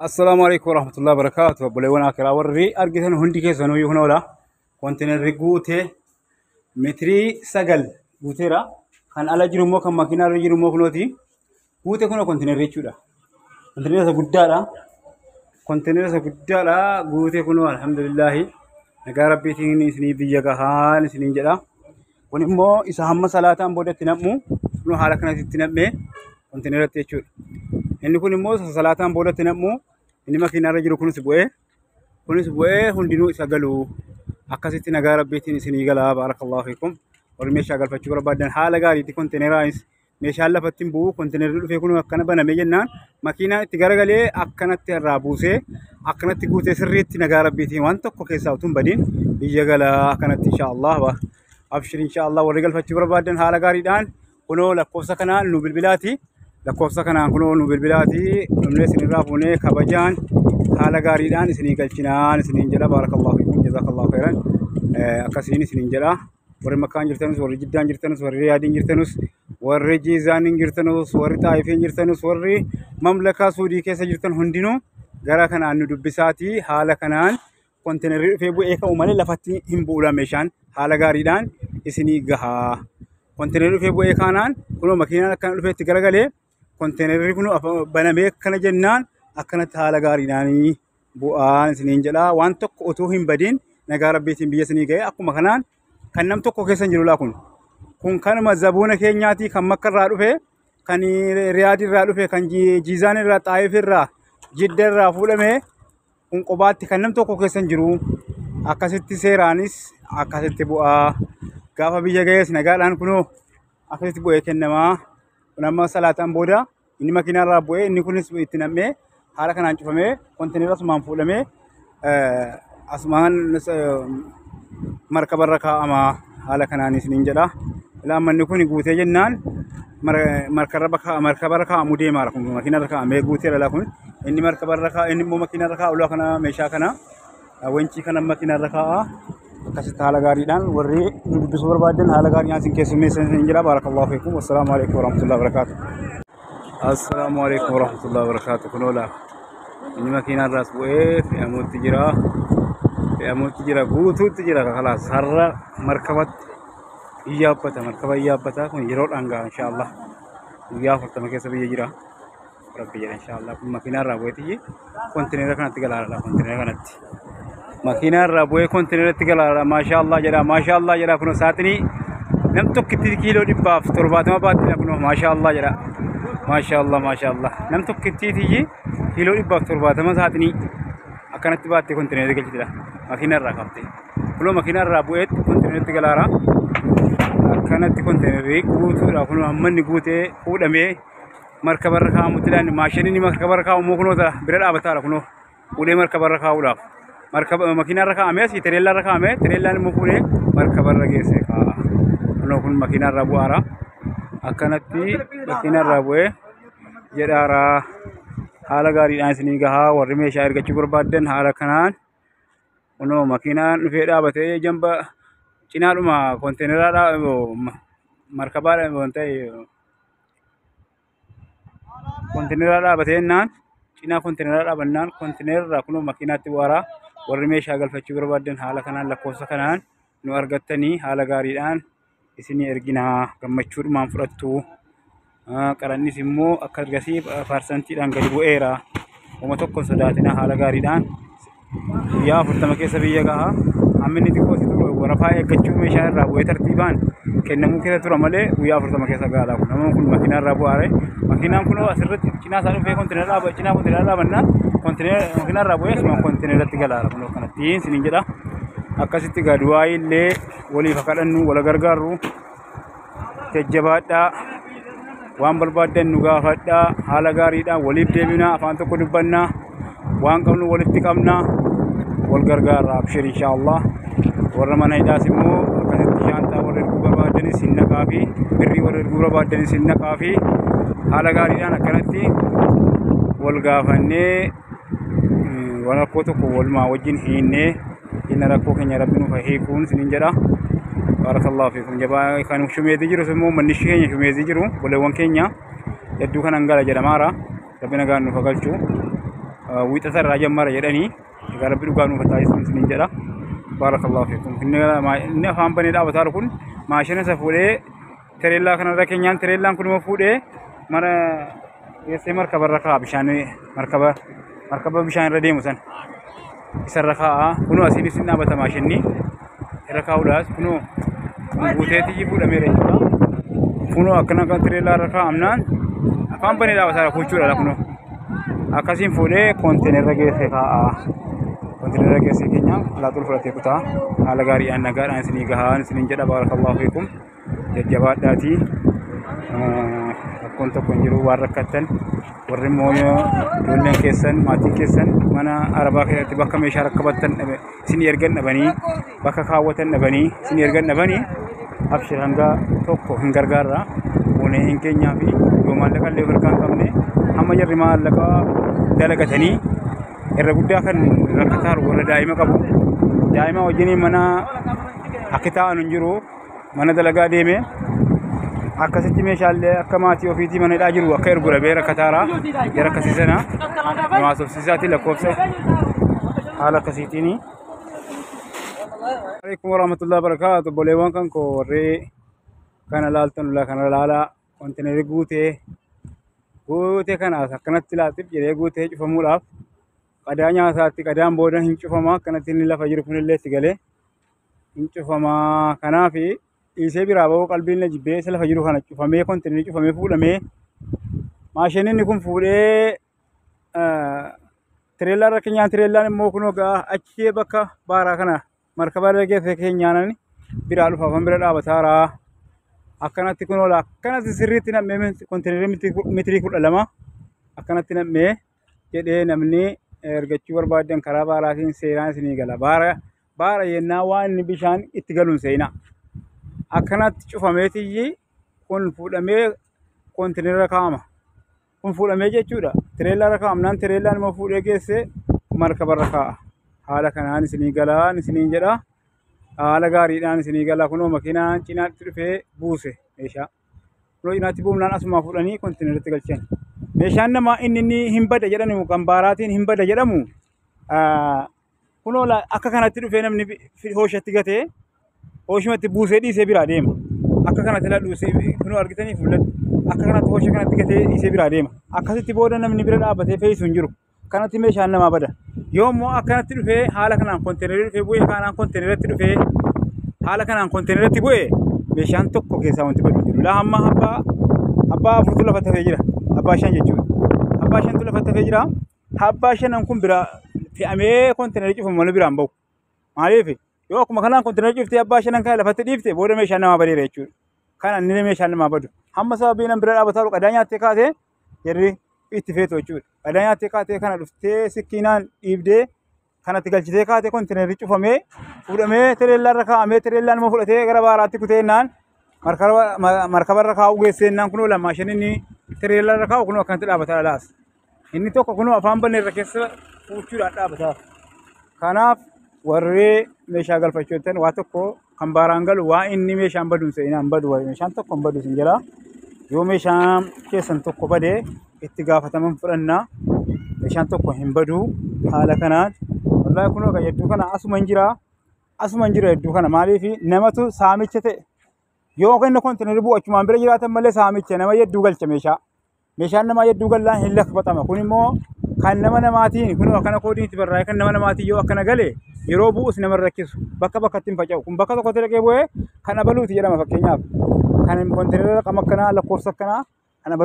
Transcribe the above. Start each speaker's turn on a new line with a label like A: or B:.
A: السلام عليكم ورحمة الله وبركاته. بوليونا كلا ورّي أرجعن هندي كيسانو يهونولا كونتينر ريجوته متري سجل جوتيرا كان على جرمو كم ماكينة رجرمو كنوتي جوته كنا كونتينر ريتشودا كونتينر سجودالا كونتينر سجودالا جوته كنا الحمد لله نجارب بيتين سني بيجاهان سنين جلا ونمو إسحام مسألة بودة تنامو نو حالكنا تنامه كونتينر تيجور inni kun immoo salaataan boodatti nammu inni makiinarra jiru kunis bu'ee hundinuu isa galu akkasitti nagaa rabbiitiin isinii galaa baarakallahu fiikum warri meeshaa galfachuu barbaadan haala gaariitti kontiineraanis meeshaan lafatti hin bu'u kontiinerri dhufee kun akkana banamee jennaan makiinaan itti garagalee akkanatti irraa buusee akkanatti guutee sirriitti nagaa rabbiitiin waan tokko keessaa utuu hin badiin biyya galaa akkanatti inshaallah abshir inshaallah warri galfachuu barbaadan haala gaariidhaan kunoo lakkoofsa kanaan nu bilbilaati. lakkoofsa kanaan kunoo nu bilbilaati dhumne isinirraa fuunee kabajaan haala gaariidhaan isinii galchinaan isiniin jedha baarakallahu fiikum jazakallahu khairan akkasiin isiniin jedha warri makkaan jirtanus warri jiddaan jirtanus warri riyaadiin jirtanus warri jiizaaniin jirtanus warri xaayifiin jirtanus warri mamlakaa suudii keessa jirtan hundinuu gara kanaan nu dubbisaati haala kanaan kontiinerri dhufee bu'ee ka'u malee lafatti hin bu'uudha meeshaan haala gaariidhaan isinii gahaa kontiinerri dhufee bu'ee kaanaan kunoo makiinaan akkana dhufee itti garagalee kontiinerri kun banamee akkana jennaan akkanatti haala gaariidhaan bu'aan isiniin jedha waan tokko utuu hin badin nagaa rabbiitiin biyya isinii ga'e akkuma kanaan kan nam tokko keessa jiru laa kun kanuma zabuuna keenyaati kan makka irraa dhufe kan riyaad irraa dhufe kan jiizaan irraa xaayif irraa jidda irraa fuudhame kun qobaatti kan nam tokko keessa jiru akkasitti seeraanis akkasitti bu'aa gaafa biyya ga'es nagaadhaan kunoo akkasitti bu'ee kennamaa kunamma salaataan booda inni makiinarraa bu'ee inni kunis itti nam'ee haala kanaan cufamee kontiinerra asumaan fuudhamee asumaan markabarra kaa'ama haala kanaan isiniin jedha. Ilaa manni kun guutee jennaan markabarra kaa'amuu deemaa kun makiinarra kaa'amee guutee dhala kun inni markabarra kaa'u inni immoo makiinarra kaa'u ulaa kana meeshaa kana wancii kana makiinarra kaa'a akkasitti haala gaariidhaan warri nu dubbisuu barbaadan haala gaariidhaan isin keessummeessan isin jira baarakallahu fiikum wassalaamu alaikum warahmatullahi wabarakatuh. Assalaamu alaikum warahmatullahi wabarakatuh. Kunoola inni makiinarraas bu'ee fe'amuutti jira guutuutti jira kalaas har'a markabatti markaba iyyaabbata kun yeroodhaan ga'a inshaallah guyyaa 40 keessa biyya jira rabbi jedha inshaallah kun makiinarraa bu'eetii kontiineera kanatti galaadha kontiineera kanatti. makiinarraa bu'ee kontiineeratti galaadha maashaallah jedha kun saaxinii nam tokkitti kiiloo 170 baattiidha kun maashaallah jedha maashaallah nam tokkitti kiiloo 170 saaxinii akkanatti baattee kontiineerii galchitidha makiinarraa qabtee kun makiinarraa bu'ee kontiineeratti galaadha akkanatti kontiineerii guutuudha kun hammanni guutee fuudhamee markabarra kaa'amuttidhaan maashiniin markabarra kaa'amu kunoota bira dhaabataadha kun fuudhee markabarra kaa'uudhaaf makiinarra kaa'amee asii tireellarra kaa'amee tireellaan immoo fuudhee markabarra geesse kaa'a. Kun makiinarra bu'aara akkanatti makiinarra bu'ee jedhaara haala gaariidhaan isinii gahaa warri meeshaa ergachuu barbaadan haala kanaan kunoo makiinaan dhufee dhaabatee jamba cinaadhuma kontiineraa markabaadha wanta kontiineraa dhaabatee jennaan cinaa kontiineraa dhaabannaan kontiinerarraa kunoo makiinaatti bu'aara. warri meeshaa galfachuu barbaadan haala kanaan lakkoofsa kanaan nu argattanii haala gaariidhaan isinii erginaa gammachuudhumaan fudhattu qarannis immoo akka argasii parsantiidhaan gadi bu'eera uma tokko sodaatina haala gaariidhaan guyyaa 40 keessa biyya gahaa hamminni xiqqoosi ture warafaa eeggachuu meeshaa irraa bu'ee tartiibaan kennamuu keessa tura malee guyyaa 40 keessa gahaa kun namoonni kun makiinarraa bu'aare makiinaan kun asirratti cinaa isaa dhufee cinaa kontiineraa dhaabannaan makiinarraa bu'ee asumaan kontiineratti galaadha kun kanatti isiniin jedha akkasitti gaduwaa illee waliif kadhannu wal gargaarru jajjabaadhaa waan barbaadan nu gaafadhaa haala gaariidhaan waliif deebinaa afaan tokko dubbannaa waan qabnu walitti qabnaa wal gargaarra abshir inshaallah warra mana hidhaas immoo akkasitti shaantaa warra erguu barbaadanis hin naqaa fi birrii warra erguu barbaadanis hin naqaa fi haala gaariidhaan akkanatti wal gaafannee waan rakkoo tokko walumaa wajjin hinnee inna rakkoo keenya rabbi nuuf hiikuun isiniin jedha baarakallahu fiikum jabaa kan shumeetii jiru immoo manni keenya shumeetii jiru boleewwan keenya hedduu kanan gala jedhamaara rabbi nagaan nuuf galchu ويتسرع جمرة جدني قرب يلقانو فتايس من سنين جدا بارك الله فيكم إن فهم بني دا بتاركون ما عشان سفولة تريلا كنا ركينيان تريلا كنا مفودة مرة يسمى مركب الركاب بشان مركب بشان ردي مثلا يسر ركاء كنا أسيني سنة بتماشيني ركاء ولاس كنا بوتة تيجي بودا ميري كنا أكنا كنا تريلا ركاء أمنان فهم بني دا بتاركون شو لا كنا أكاسين فودة كونتينر رجع سكاء كونتينر رجع سكينيا لا تقول فلاتي كتا على غاري أن نجار أن سني جهان سني جدا بارك الله فيكم الجواد داتي كنت كنجرو واركتن ورمويو دولن كيسن ماتي كيسن منا عربا كتبا كم إشارة كبتن سني يرجع نبني بكا خاوتن نبني سني يرجع نبني أبشر هنگا توكو هنگر غارا ونه هنگے نيابي يوم لك اللي فرقان كمنه هم يجري ما لك دلك ثاني الرجودة كان ركثار ولا دائما كبو دائما وجني منا أكتاء ننجرو منا دلقا ديمه أكاسيتي مشالله أكماتي وفيتي منا الأجرو أخير برا بيرا كثارا يرا كسيسنا ما أصف سيساتي لكوفسه على كسيتيني عليكم ورحمة الله وبركاته بوليوان كان كوري كان لالتن ولا كان لالا كنتني رجوته كان أسكنت تلاتيب جري رجوته جفمولاف قدامي أساتي قدام بودن هنشوفما كانت تنيلا فجر كن اللي تقله هنشوفما كنا في إيسي برابو قلبي نجيبه سلا فجر خانة شوفما كنت نجيبه فولا مي ماشيني نكون فوله تريلا ركنيان تريلا موكنو كا أشياء بكا بارا كنا مركبا رجع سكين يانني برالو فهم برا بثارا أكنا تكون ولا أكنا تسريتنا مم كنت متري كل لما أكنا تنا مي كده نمني رجعوا بعدين كرابا راسين سيران سنيجلا بارا يناوان نبيشان اتقالون سينا أكنا تشوف ميتي كون فولا مي كنت نركامه كون فولا مي جتورا تريلا ركام نان تريلا المفروض يجلسه مركب الركاء حالا كنا نسنيجلا نسنيجلا على غاري دان سنيجلا كنو مكينا چنا ترفه بوسه إيشا لو يناتي بوملان أسمع فلاني كنت نرتقلشين ميشان نما إنني هم بدأ جراني مكمباراتين هم بدأ جرامو كنو لا أكا كانت ترفه نمني في هوشة تيجته هوش ما تبوسه دي سبيرا ديم أكا كانت لا لوسي كنو أرجتني فلان أكا كانت هوشة كانت تيجته سبيرا ديم أكا ستبورا نمني برا أبته في سنجرو كانت ميشان نما بدأ يوم ما أكنت ترفه حالا كنا كونتينر في بوي كنا كونتينر ترفه حالا كنا كونتينر تبوي مشان توكو كيسا وانت بدو لا هم أبا فتولا فتفجرا أبا شان يجوا أبا شان تولا فتفجرا أبا شان أنكم برا في أمي كونتينر يجوا فمالو برا أمبو معرفة يوم كم كنا كونتينر يجوا في أبا شان كلا فتديفته بورا مشان ما بدي ريجوا كان أنني مشان ما بدو هم سببين برا أبا ثالو كدانيا تكاته يري اتفاقه وجود أدايا تكاته كان رفته سكينان إبدة كان تقلشته كاته كون تنريج فمه ودمه تريلا ركا أمه تريلا المفروضه غراباراتي كتيرنان مركب ركا وجسنان كنوا لما شنني تريلا ركا وكنوا كانت لا بتالاس إني تو كنوا أفهم بني ركيس وجود لا بتا كناف ورّي مشاغل فشوتن واتوكو كمبارانغل وإني مشان بدون سينا بدو مشان تو كم بدو سنجلا يوم مشان كيسن تو كبده اتجاه تمام فرنا مشان تو كهم بدو حالا كنات والله كنوا كيدو كنا أسمنجرا يدو كنا مالي في نمتو سامي شته يوم كنا كنت نربو أشمان برجرات ملء سامي شته نما يدو قال شمشا مشان نما يدو قال لا هلك بتاعه كوني مو كان نما نماتين كنوا كنا كودين تبرع كان نما نماتي يو كنا قالي يروبو اس نمر ركيس بكا تيم فجأة كم بكا كنت لقيه بوه كنا بلوت يلا ما فكينيا كان كنت نرى كم كنا على كورس كنا أنا